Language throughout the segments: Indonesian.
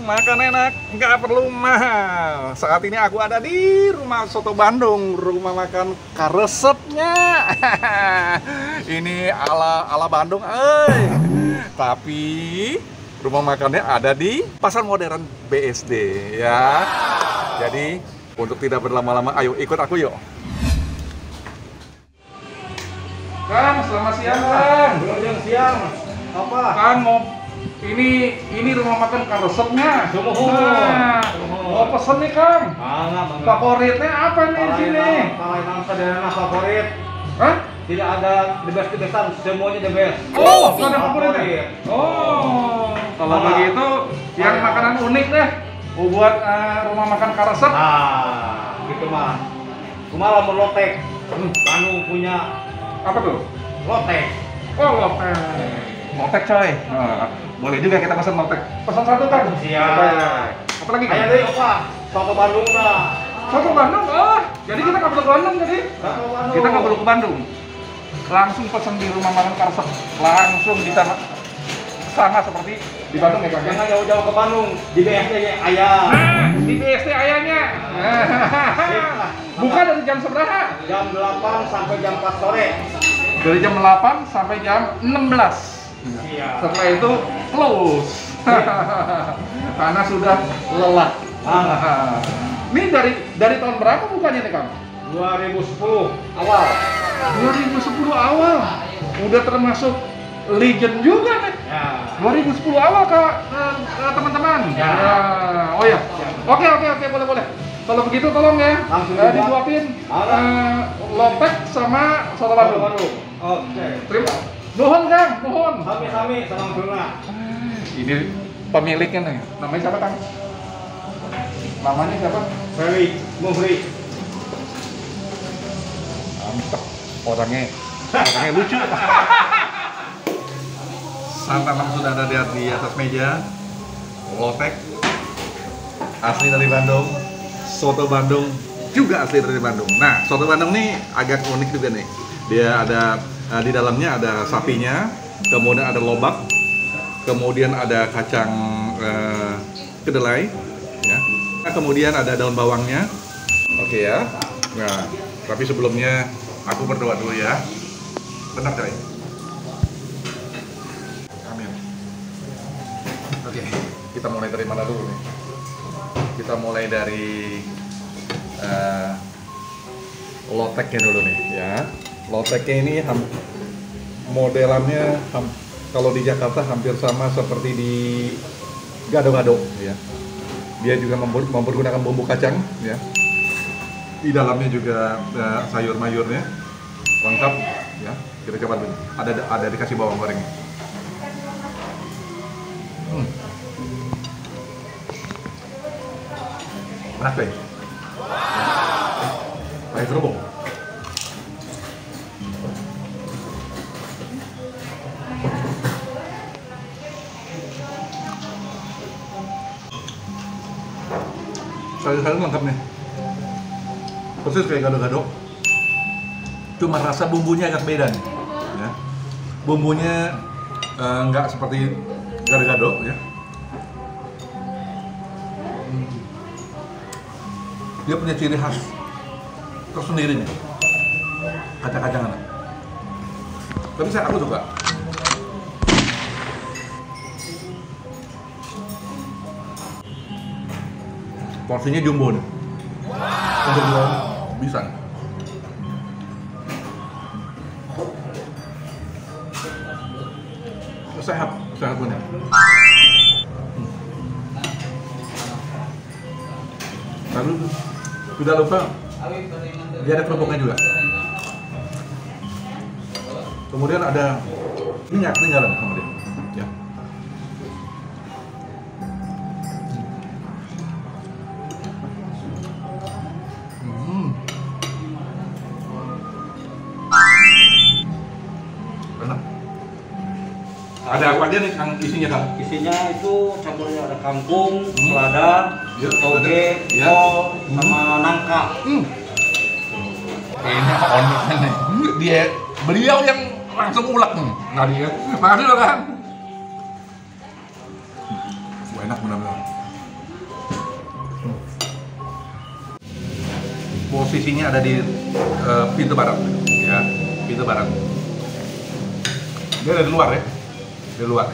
makan enak, nggak perlu mahal. Saat ini aku ada di rumah soto Bandung, rumah makan karesepnya. Ini ala Bandung, Tapi rumah makannya ada di Pasar Modern BSD, ya. Jadi untuk tidak berlama-lama, ayo ikut aku yuk. Kang, selamat siang, Kang. Siang. Apa? Kang, ini rumah makan karesepnya. Mau pesen nih, Kang. Favoritnya apa nih di sini? Kalau sederhana favorit. Hah? Tidak ada the best-the-bestan, semuanya the best. Oh, nggak ada favoritnya? Oh, kalau begitu yang makanan unik deh. Buat rumah makan karesep. Nah, gitu mah. Kumaha lamun lotek. Bandung punya Apa tuh? lotek. Oh, lotek. Lotek, coy. Nah, boleh juga kita pesan lotek. Pesan satu, Kang. Siap. Apa lagi, Kang? Kayak deui apa? Soto Bandung lah. Soto Bandung, jadi kita nggak perlu ke Bandung jadi? Soto Bandung. Kita nggak perlu ke Bandung. Langsung pesan di rumah makan karesep. Langsung bisa sama seperti di Bandung ya, Kang? Jangan jauh-jauh ke Bandung. Di BSD ayam. Di BSD ayahnya. Buka dari jam seberapa? Jam 8 sampai jam 4 sore. Dari jam 8 sampai jam 16. Siap. Setelah itu close. Karena sudah lelah. Ini dari tahun berapa bukanya nih, Kang? 2010 awal. 2010 awal. Udah termasuk legend juga nih. Ya. 2010 awal teman-teman. Ya. Oh ya. Oke, boleh. Kalau begitu tolong ya. Langsung dibuatin lotek sama soto Bandung. Oke. Terima. Mohon, Kang, mohon. Sami-sami salam sunah. Ini pemiliknya nih. Namanya siapa, Kang? Namanya siapa? Ferry Muhri. Mantap. Orangnya lucu. Santapan sudah ada di atas meja. Lotek asli dari Bandung. Soto Bandung juga asli dari Bandung. Nah, soto Bandung nih agak unik juga nih. Dia ada di dalamnya ada sapinya, kemudian ada lobak, kemudian ada kacang kedelai, ya. Nah, kemudian ada daun bawangnya. Oke ya. Nah, tapi sebelumnya aku berdoa dulu ya. Benar, coy. Amin. Oke, kita mulai dari mana dulu nih? Kita mulai dari loteknya dulu nih, ya. Loteknya ini modelannya kalau di Jakarta hampir sama seperti di gado-gado, ya. Dia juga mempergunakan bumbu kacang, ya. Di dalamnya juga sayur mayurnya lengkap, ya. Kita coba dulu. Ada dikasih bawang gorengnya. Enak deh. Pakai kerupuk. Sayur-sayur lengkap nih. Persis kayak gado-gado. Cuma rasa bumbunya agak beda nih. Ya. Bumbunya nggak seperti gado-gado, ya. Dia punya ciri khas tersendiri nih, kacang-kacangan. Tapi aku suka. Porsinya jumbo nih. Untuk dua bisa. Sehat punya. Lalu tidak lupa dia ada kerupuknya juga. Kemudian ada minyak tinggalan sama dia, ya. Enak. Ada apa aja nih Kang isinya, Kang? Isinya itu campurnya ada kangkung, selada, toge, kol, sama nangka. Ini unik nih. Beliau yang langsung ulek nih. Nah dia. Makasih loh, Kang. Enak benar-benar. posisinya ada di pintu barat, ya, pintu barat. Dia ada di luar ya, di luar.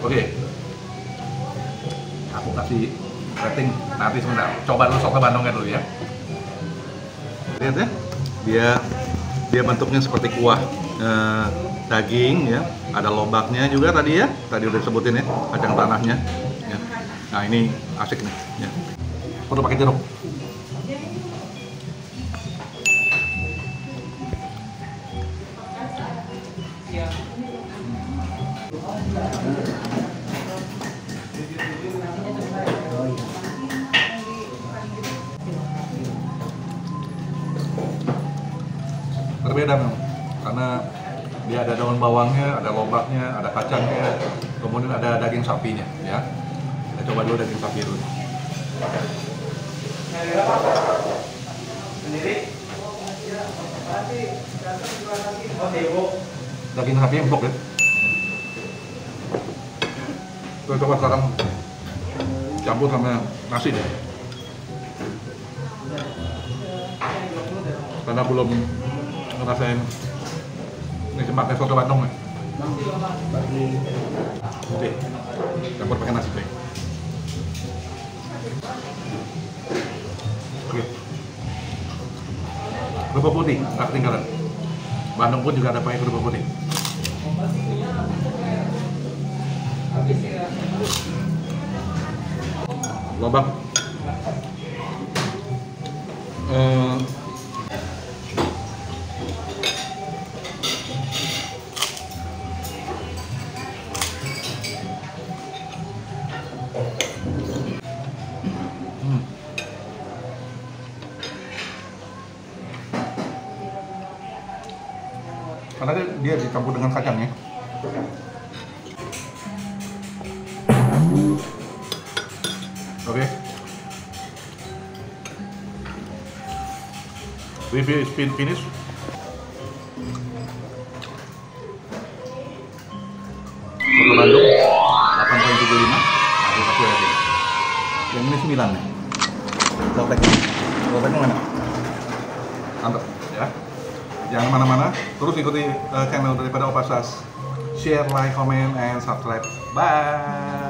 Oke, aku kasih rating nanti sebentar. Coba dulu soto Bandungnya dulu ya. Lihat ya, dia bentuknya seperti kuah daging ya. Ada lobaknya juga tadi ya, tadi udah disebutin ya, kacang tanahnya. Ya. Nah ini asik nih. Ya. Perlu pakai jeruk. Berbeda memang, karena dia ada daun bawangnya, ada lobaknya, ada kacangnya, kemudian ada daging sapinya ya. Kita coba dulu daging sapi dulu. Daging sapi empuk ya. Kita coba sekarang campur sama nasi deh. Karena belum ngerasain nikmatnya soto Bandung ya. Oke, campur pakai nasi deh. Oke. Kerupuk putih, tak ketinggalan. Bandung pun juga ada pakai kerupuk putih. Lobak. Karena dia dicampur dengan kacangnya. Oke. Review is finish. Soto Bandung 8,75. Aku kasih aja. Yang ini 9 nih. Lobeknya mana? Mantap ya. Jangan mana-mana, terus ikuti channel daripada Opasas. Share, like, comment, and subscribe. Bye.